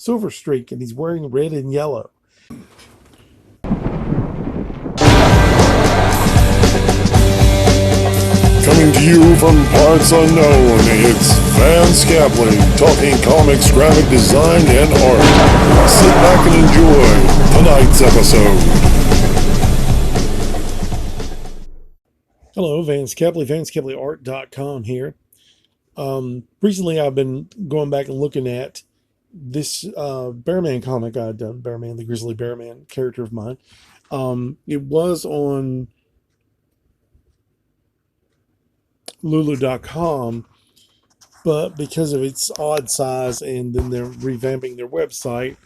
Silver Streak, and he's wearing red and yellow. Coming to you from parts unknown, it's Vance Capley talking comics, graphic design, and art. Sit back and enjoy tonight's episode. Hello, Vance Capley, VanceCapleyArt.com here. Recently, I've been going back and looking at this Bearman comic I'd done, Bearman, the Grizzly Bearman character of mine. It was on LULU.com, but because of its odd size and then they're revamping their website,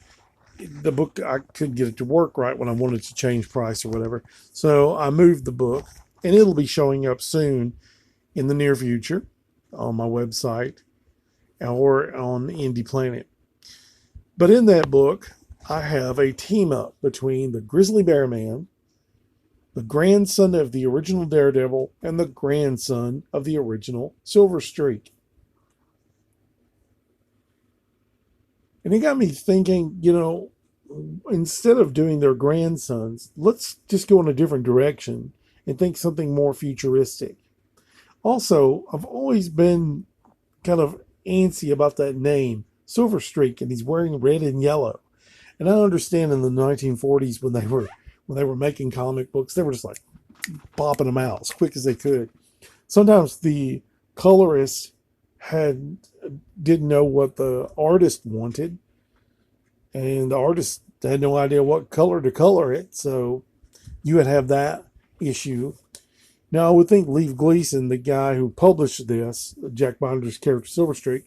the book, I couldn't get it to work right when I wanted to change price or whatever. So I moved the book, and it'll be showing up soon in the near future on my website or on INDYPLANET. But in that book, I have a team up between the Grizzly Bearman, the grandson of the original Daredevil, and the grandson of the original Silver Streak. And it got me thinking, you know, instead of doing their grandsons, let's just go in a different direction and think something more futuristic. Also, I've always been kind of antsy about that name, Silver Streak, and he's wearing red and yellow. And I understand in the 1940s when they were making comic books, they were just like popping them out as quick as they could. Sometimes the colorist didn't know what the artist wanted, and the artist had no idea what color to color it, so you would have that issue. Now, I would think Lee Gleason, the guy who published this, Jack Binder's character Silver Streak,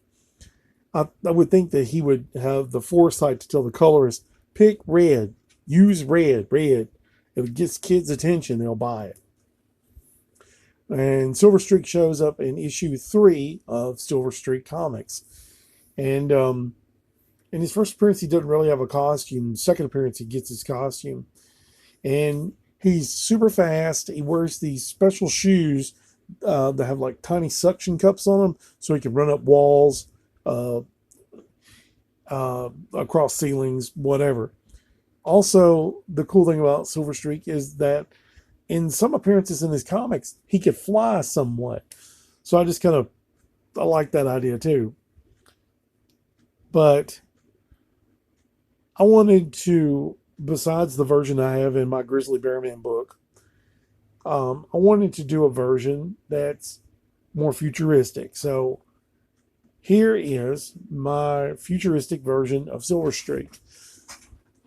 I would think that he would have the foresight to tell the colorist, pick red, use red. If it gets kids' attention, they'll buy it. And Silver Streak shows up in issue 3 of Silver Streak Comics. And in his first appearance, he doesn't really have a costume. Second appearance, he gets his costume. And he's super fast. He wears these special shoes that have like tiny suction cups on them, so he can run up walls, across ceilings, whatever. Also, the cool thing about Silver Streak is that in some appearances in his comics, he could fly somewhat. So I like that idea too. But I wanted to, besides the version I have in my Grizzly Bearman book, I wanted to do a version that's more futuristic. So here is my futuristic version of Silver Streak.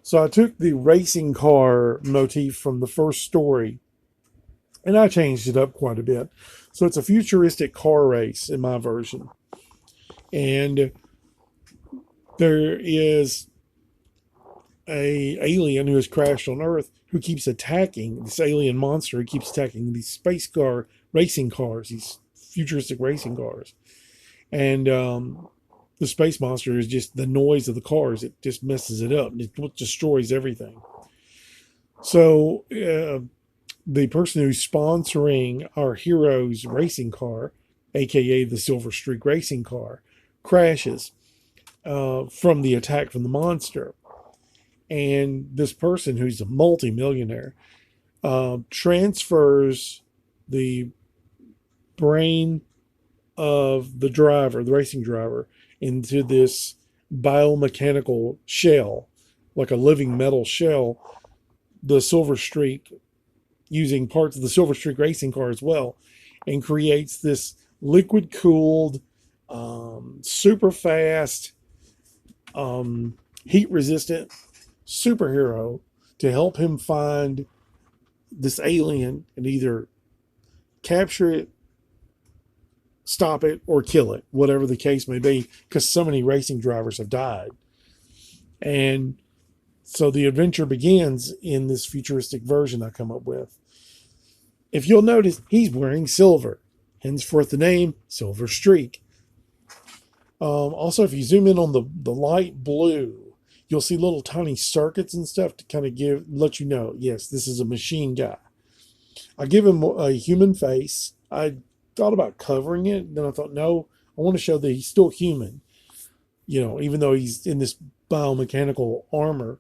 So I took the racing car motif from the first story, and I changed it up quite a bit. So it's a futuristic car race in my version. And there is an alien who has crashed on Earth who keeps attacking, this alien monster who keeps attacking these space car racing cars, these futuristic racing cars. And the space monster is just the noise of the cars. It just messes it up. It destroys everything. So the person who's sponsoring our hero's racing car, aka the Silver Streak racing car, crashes from the attack from the monster. And this person, who's a multi-millionaire, transfers the brain of the driver, the racing driver, into this biomechanical shell, like a living metal shell, the Silver Streak, using parts of the Silver Streak racing car as well, and creates this liquid-cooled, super fast, heat-resistant superhero to help him find this alien and either capture it, stop it, or kill it, whatever the case may be, because so many racing drivers have died. And so the adventure begins in this futuristic version I come up with. If you'll notice, he's wearing silver, henceforth the name Silver Streak. Also, if you zoom in on the light blue, you'll see little tiny circuits and stuff to kind of let you know, yes, this is a machine guy. I give him a human face. I thought about covering it. Then I thought, no, I want to show that he's still human. You know, even though he's in this biomechanical armor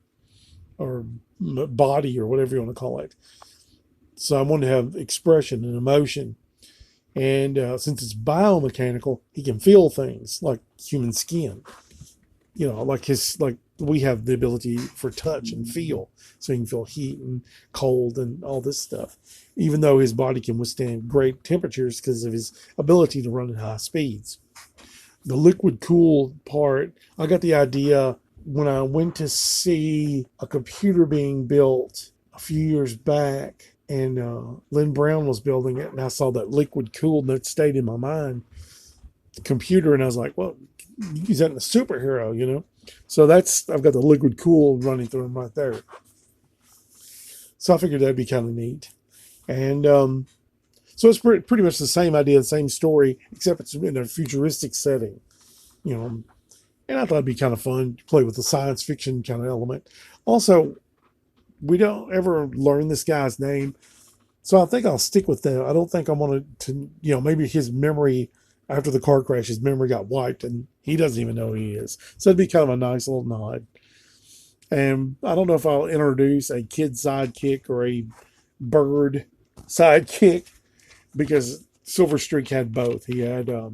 or body or whatever you want to call it. So I wanted to have expression and emotion. And since it's biomechanical, he can feel things like human skin. Like we have the ability for touch and feel, so he can feel heat and cold and all this stuff. Even though his body can withstand great temperatures because of his ability to run at high speeds. The liquid cooled part, I got the idea when I went to see a computer being built a few years back, and Lynn Brown was building it, and I saw that liquid cooled, and it stayed in my mind. The computer, and I was like, well, use that in a superhero. So I've got the liquid cooled running through him right there. So I figured that'd be kind of neat. And so it's pretty much the same idea, the same story, except it's in a futuristic setting, And I thought it'd be kind of fun to play with the science fiction kind of element. Also, we don't ever learn this guy's name, so I think I'll stick with that. I don't think I want to, maybe his memory after the car crash, his memory got wiped and he doesn't even know who he is. So it'd be kind of a nice little nod. And I don't know if I'll introduce a kid sidekick or a bird sidekick, because Silver Streak had both. He had a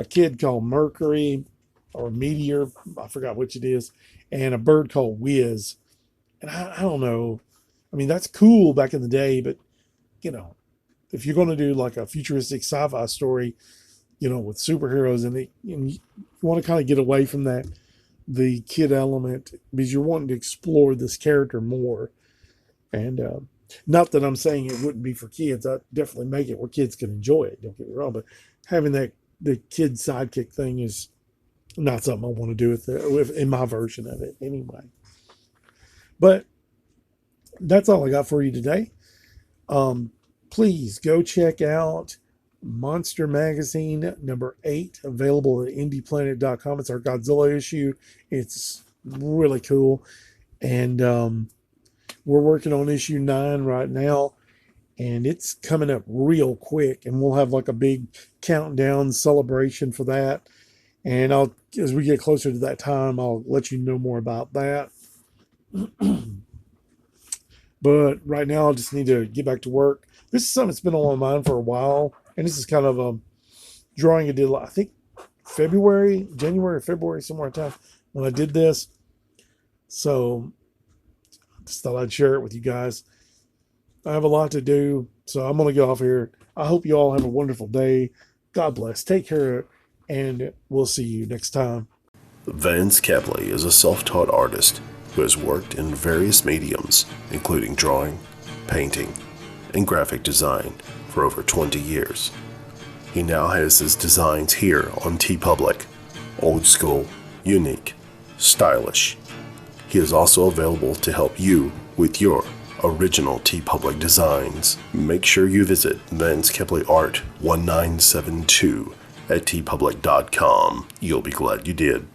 kid called Mercury or Meteor, I forgot which it is, and a bird called Whiz. And I don't know. I mean, that's cool back in the day, but, if you're going to do like a futuristic sci-fi story, with superheroes and you want to kind of get away from the kid element, because you're wanting to explore this character more. And not that I'm saying it wouldn't be for kids. I definitely make it where kids can enjoy it. Don't get me wrong, but having the kid sidekick thing is not something I want to do with in my version of it anyway. But that's all I got for you today. Please go check out Monster Magazine number 8, available at INDYPLANET.com. It's our Godzilla issue. It's really cool. And we're working on issue 9 right now, and it's coming up real quick. And we'll have like a big countdown celebration for that. And as we get closer to that time, I'll let you know more about that. But right now, I just need to get back to work. This is something that's been on my mind for a while. And this is kind of a drawing I did, I think, January or February, somewhere in time, when I did this. So I just thought I'd share it with you guys. I have a lot to do, so I'm going to get off here. I hope you all have a wonderful day. God bless. Take care, and we'll see you next time. Vance Capley is a self-taught artist who has worked in various mediums, including drawing, painting, and graphic design for over 20 years. He now has his designs here on TeePublic. Old school, unique, stylish. He is also available to help you with your original TeePublic designs. Make sure you visit Vance Capley Art 1972 at teepublic.com. You'll be glad you did.